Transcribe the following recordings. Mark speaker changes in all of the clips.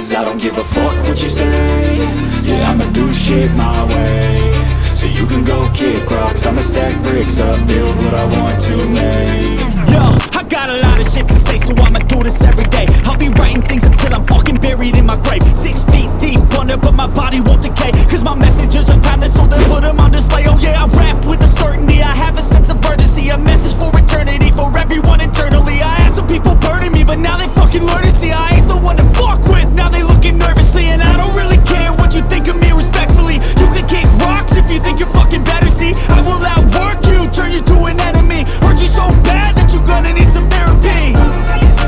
Speaker 1: Cause I don't give a fuck what you say. Yeah, I'ma do shit my way. So you can go kick rocks, I'ma stack bricks up, build what I want to make.
Speaker 2: Yo, I got a lot of shit to say, so I'ma do this every day. I'll be writing things until I'm fucking buried in my grave. 6 feet deep under, but my body won't decay. Cause my messages are timeless, so they put them on display. Oh yeah, I rap with a certainty, I have a sense of urgency. A message for eternity, for everyone internally. I had some people burning me, but now they fucking learn to see I ain't the one to fuck with, now they looking nervously. And I don't really care what you think of me, respectfully. You can kick rocks if you think you're fucking better, see. I will outwork you, turn you to an enemy. Hurt you so bad that you're gonna need some therapy.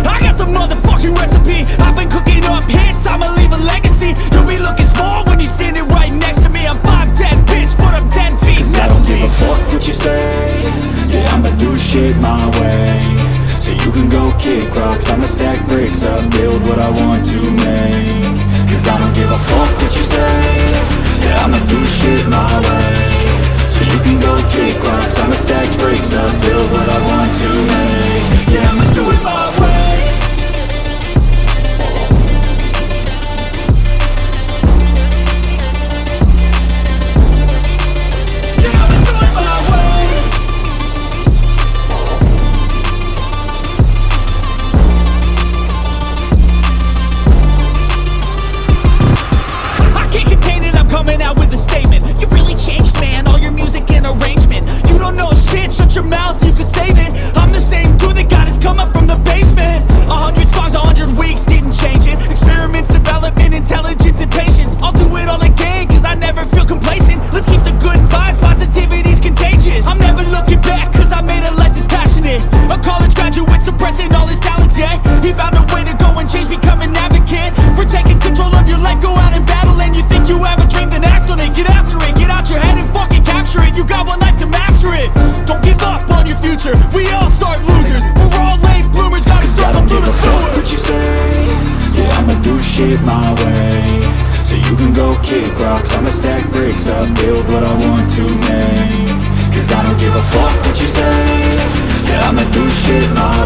Speaker 2: I got the motherfucking recipe, I've been cooking up hits, I'ma leave a legacy. You'll be looking small when you're standing right next to me. I'm 5'10", bitch, but I'm 10 feet
Speaker 1: Cause
Speaker 2: next
Speaker 1: I don't
Speaker 2: to
Speaker 1: give
Speaker 2: me.
Speaker 1: a fuck what you say. Yeah, I'ma do shit my way. So you can go kick rocks, I'ma stack bricks up, build what I want to make. Cause I don't give a fuck what you say. Yeah, I'ma do shit my way. So you can go kick rocks, I'ma stack bricks up, build what I want to make. Yeah, I'ma do it my way. Yeah, I'ma do it my way.
Speaker 2: I can't contain it, I'm coming out with a statement. You really changed, man, all your music and arrangement. You don't know shit, shut your mouth, you can save it. I'm the same dude that got his come up from the basement. 100 songs, 100 weeks, didn't change it. Experiments, development, intelligence, and patience. I'll do it all again, cause I never feel complacent. Let's keep the good vibes, positivity's contagious. I'm never looking back, cause I made a life that's passionate. A college graduate suppressing all his talents, yeah. He found a way to go and change, become an advocate. For taking control of your life, go out and battle. And you think you have a dream, then act on it. Get after it, get out your head and fucking capture it. You got one life to master it. Don't give up on your future, we all start losers. We're all late bloomers, gotta struggle through the sewer.
Speaker 1: What you say? Yeah, I'ma do shit my way. So you can go kick rocks, I'ma stack bricks up, build what I want to make. Cause I don't give a fuck what you say. Yeah, I'ma do shit my